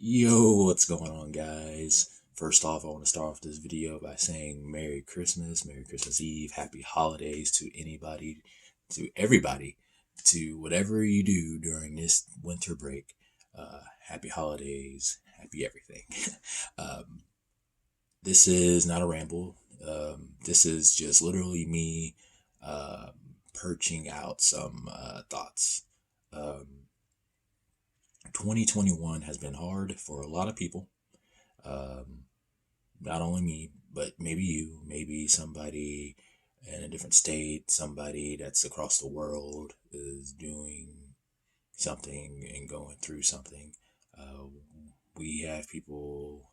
Yo, what's going on, guys? First off, I want to start off this video by saying Merry Christmas, Merry Christmas Eve, Happy Holidays to anybody, to everybody, to whatever you do during this winter break. Happy Holidays, happy everything. um, this is not a ramble. This is just literally me uh, perching out some thoughts. Um, 2021 has been hard for a lot of people. Um, Not only me, but maybe you, maybe somebody in a different state, somebody that's across the world is doing something and going through something. Uh, we have people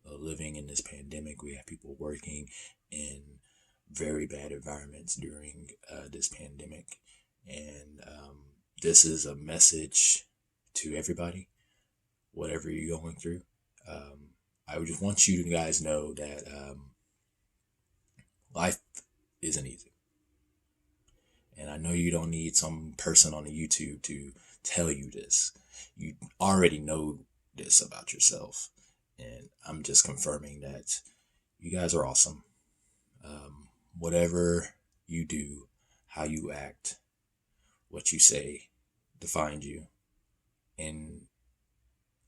living in this pandemic. We have people working in very bad environments during this pandemic. And this is a message to everybody, whatever you're going through. Um, I would just want you to guys know that life isn't easy. And I know you don't need some person on the YouTube to tell you this. You already know this about yourself. And I'm just confirming that you guys are awesome. Whatever you do, how you act, what you say defines you. And,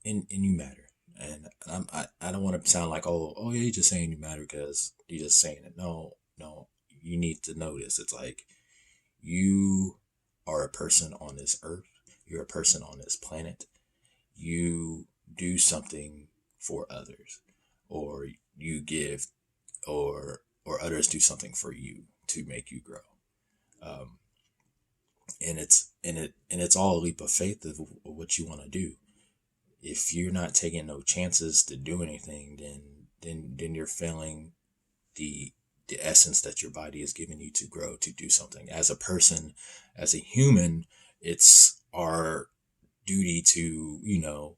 and you matter. And I don't want to sound like, oh yeah, you're just saying you matter because you're just saying it. No, no, you need to know this. It's like you are a person on this earth. You're a person on this planet. You do something for others, or you give, or others do something for you to make you grow. Um, and it's all a leap of faith of what you want to do. If you're not taking no chances to do anything, then you're failing the the essence that your body is giving you to grow, to do something as a person, as a human. It's our duty to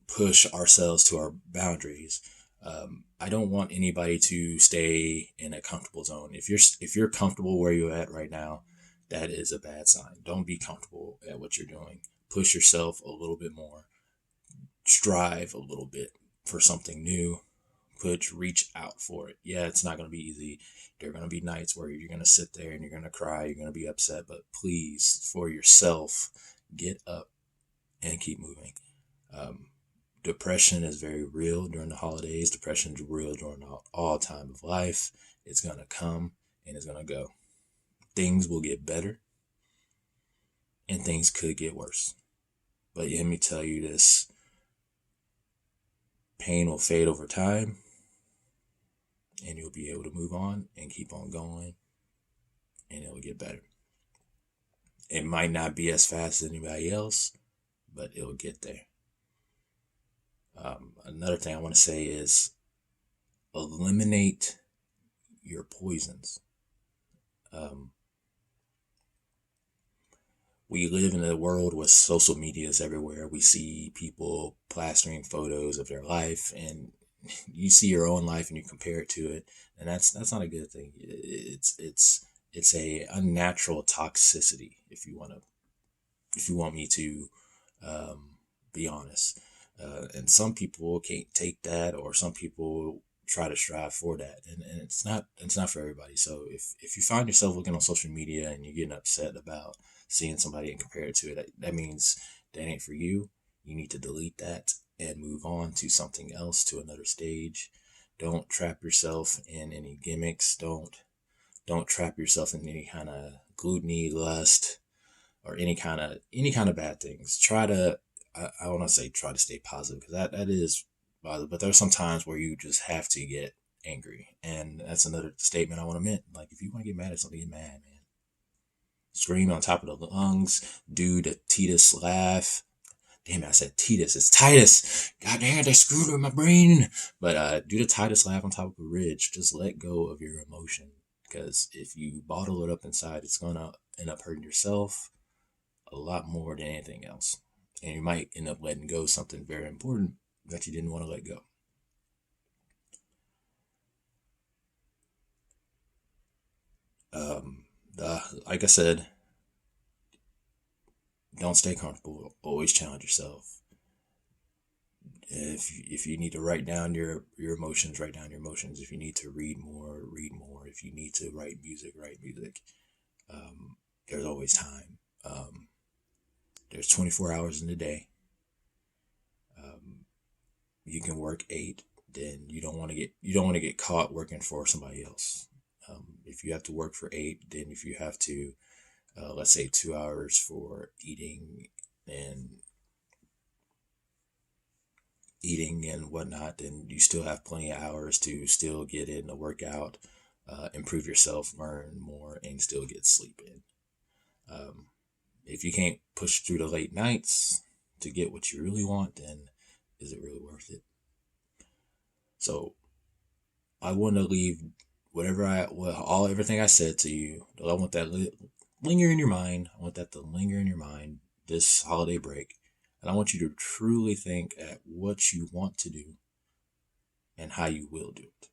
push ourselves to our boundaries. I don't want anybody to stay in a comfortable zone. If you're comfortable where you're at right now, that is a bad sign. Don't be comfortable at what you're doing. Push yourself a little bit more. Strive a little bit for something new. Reach out for it. Yeah, it's not going to be easy. There are going to be nights where you're going to sit there and you're going to cry, you're going to be upset, but please, for yourself, get up and keep moving. um, Depression is very real during the holidays. Depression is real during all time of life. It's going to come and it's going to go. Things will get better and things could get worse, but let me tell you this: pain will fade over time and you'll be able to move on and keep on going, and it'll get better. It might not be as fast as anybody else, but it'll get there. Another thing I want to say is eliminate your poisons. Um, we live in a world with social medias everywhere. We see people plastering photos of their life, and you see your own life and you compare it to it, and that's not a good thing. It's a unnatural toxicity, if you want me to be honest. And some people can't take that, or some people try to strive for that, and it's not for everybody. So if you find yourself looking on social media and you're getting upset about seeing somebody and compare it to it, that means that ain't for you. You need to delete that and move on to something else, to another stage. Don't trap yourself in any gimmicks. Don't trap yourself in any kind of gluttony, lust, or any kind of bad things. I want to say try to stay positive, because that is positive, but there's some times where you just have to get angry, and that's another statement I want to make. Like, if you want to get mad at something, get mad, man. Scream on top of the lungs. Do the Titus laugh. Damn it, I said Titus. It's Titus. God damn it, they screwed with my brain. But do the Titus laugh on top of a ridge. Just let go of your emotion, because if you bottle it up inside, it's gonna end up hurting yourself a lot more than anything else. And you might end up letting go something very important that you didn't want to let go. Um, like I said, don't stay comfortable. Always challenge yourself. if you need to write down your emotions, write down your emotions. If you need to read more, read more. If you need to write music, write music. There's always time. There's 24 hours in the day. You can work 8. Then you don't want to get caught working for somebody else. If you have to work for 8, then if you have to, let's say 2 hours for and eating and whatnot, then you still have plenty of hours to still get in the workout, improve yourself, learn more, and still get sleep in. If you can't push through the late nights to get what you really want, then is it really worth it? So I want to leave everything I said to you. I want that linger in your mind. I want that to linger in your mind this holiday break. And I want you to truly think at what you want to do and how you will do it.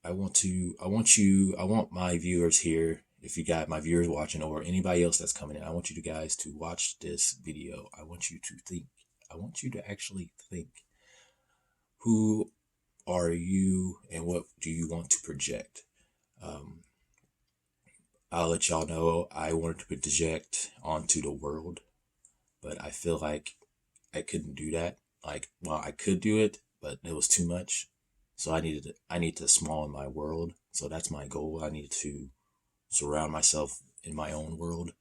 I want my viewers here, if you got my viewers watching or anybody else that's coming in, I want you guys to watch this video. I want you to think. I want you to actually think. Who are you and what do you want to project? I'll let y'all know I wanted to project onto the world, but I feel like I couldn't do that. I could do it, but it was too much. So I need to smallen my world. So that's my goal. I need to surround myself in my own world,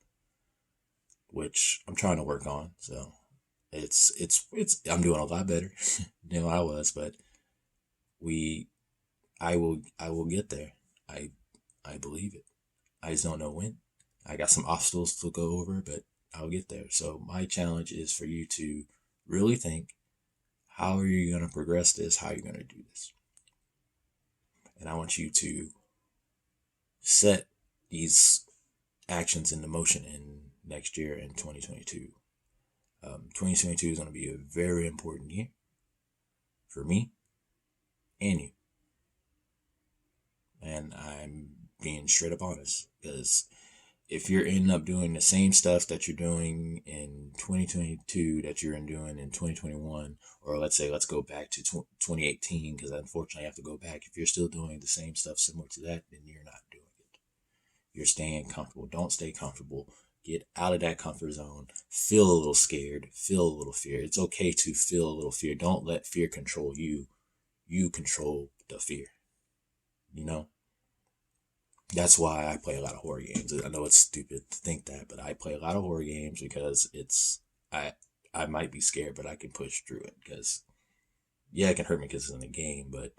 which I'm trying to work on. So it's I'm doing a lot better than I was, but I will get there. I believe it. I just don't know when. I got some obstacles to go over, but I'll get there. So my challenge is for you to really think, how are you going to progress this? How are you going to do this? And I want you to set these actions into motion in next year in 2022. 2022 is going to be a very important year for me and you. And I'm being straight up honest, because if you're ending up doing the same stuff that you're doing in 2022 that you're doing in 2021, or let's go back to 2018, because unfortunately I have to go back. If you're still doing the same stuff similar to that, then you're not doing it. You're staying comfortable. Don't stay comfortable. Get out of that comfort zone. Feel a little scared. Feel a little fear. It's okay to feel a little fear. Don't let fear control you. You control the fear. You know? That's why I play a lot of horror games. I know it's stupid to think that, but I play a lot of horror games because I might be scared, but I can push through it. Because, yeah, it can hurt me because it's in the game, but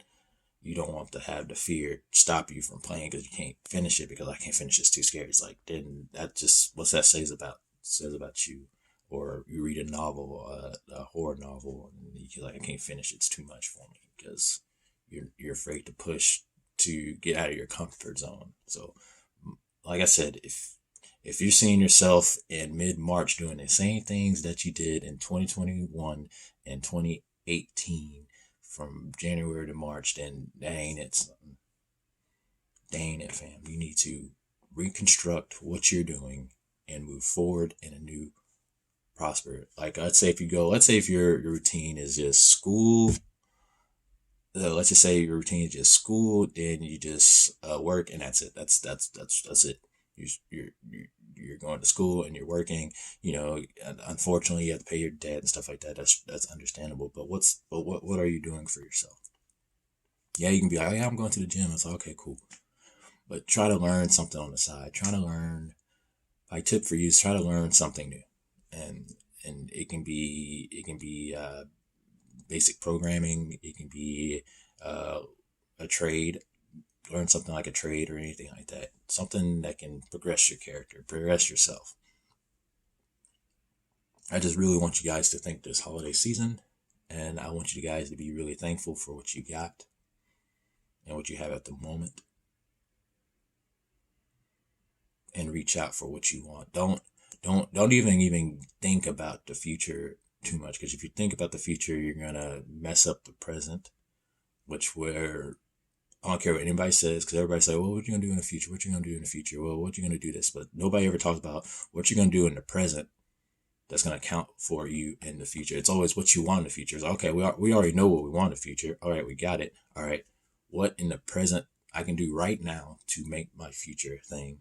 you don't want to have the fear stop you from playing because you can't finish it because I can't finish it. It's too scary. It's like, then that just, what's that says about you? Or you read a novel, a horror novel, and you're like, I can't finish it. It's too much for me because you're afraid to push to get out of your comfort zone. So, like I said, if you're seeing yourself in mid-March doing the same things that you did in 2021 and 2018 from January to March, then that ain't it. That ain't it, fam. You need to reconstruct what you're doing and move forward in a new prosper. Like, let's say if your routine is just school. Let's just say your routine is just school, then you just work, and that's it. That's it. You're going to school and you're working. You know, unfortunately, you have to pay your debt and stuff like that. That's understandable. But what are you doing for yourself? Yeah, you can be like, yeah, I'm going to the gym. It's like, okay, cool. But try to learn something on the side. My tip for you is try to learn something new, and it can be basic programming. It can be a trade. Learn something like a trade or anything like that. Something that can progress your character, progress yourself. I just really want you guys to think this holiday season, and I want you guys to be really thankful for what you got and what you have at the moment, and reach out for what you want. Don't even think about the future too much, because if you think about the future, you're gonna mess up the present, I don't care what anybody says, because everybody's like, well, what you gonna do in the future? What you gonna do in the future? Well, what you gonna do this? But nobody ever talks about what you're gonna do in the present that's going to count for you in the future. It's always what you want in the future. It's okay, we already know what we want in the future. All right, we got it. All right, what in the present I can do right now to make my future thing?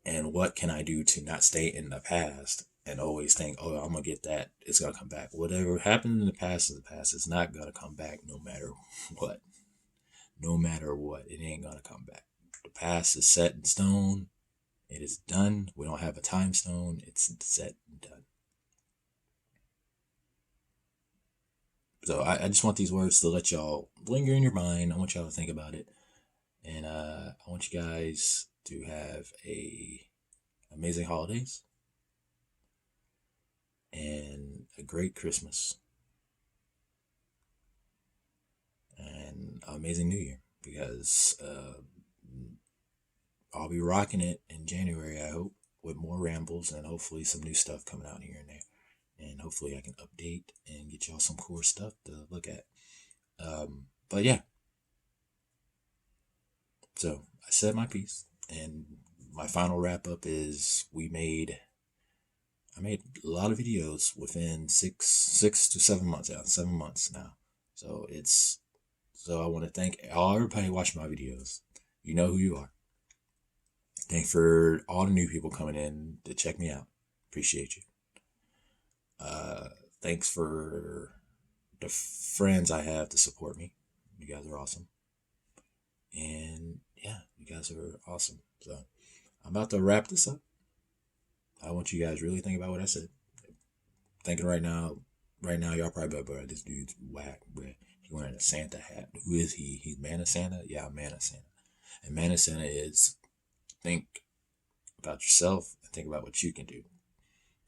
And what can I do to not stay in the past and always think, oh, I'm going to get that. It's going to come back. Whatever happened in the past is the past. It's not going to come back no matter what. No matter what, it ain't going to come back. The past is set in stone. It is done. We don't have a time stone. It's set and done. So I just want these words to let y'all linger in your mind. I want y'all to think about it. And I want you guys to have a amazing holidays and a great Christmas and an amazing New Year, because I'll be rocking it in January, I hope, with more rambles and hopefully some new stuff coming out here and there. And hopefully I can update and get y'all some cool stuff to look at. But yeah, so I said my piece, and my final wrap up is I made a lot of videos within 6 to 7 months. Yeah, 7 months now. So I want to thank everybody watching my videos. You know who you are. Thank for all the new people coming in to check me out. Appreciate you. Thanks for the friends I have to support me. You guys are awesome. And yeah, you guys are awesome. So I'm about to wrap this up. I want you guys really think about what I said. Thinking right now, y'all probably like, bro, this dude's whack, bro. He's wearing a Santa hat. Who is he? He's Man of Santa? Yeah, I'm Man of Santa. And Man of Santa is think about yourself and think about what you can do.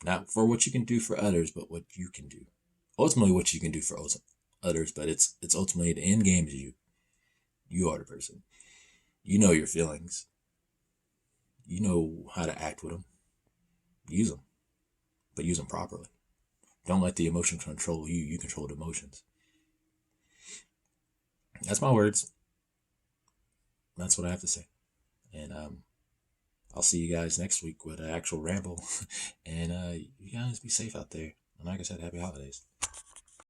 Not for what you can do for others, but what you can do. Ultimately, what you can do for others, but it's ultimately the end game is you. You are the person. You know your feelings. You know how to act with them. Use them, but use them properly. Don't let the emotion control you. You control the emotions. That's my words. That's what I have to say. And I'll see you guys next week with an actual ramble. And you guys be safe out there. And like I said, happy holidays.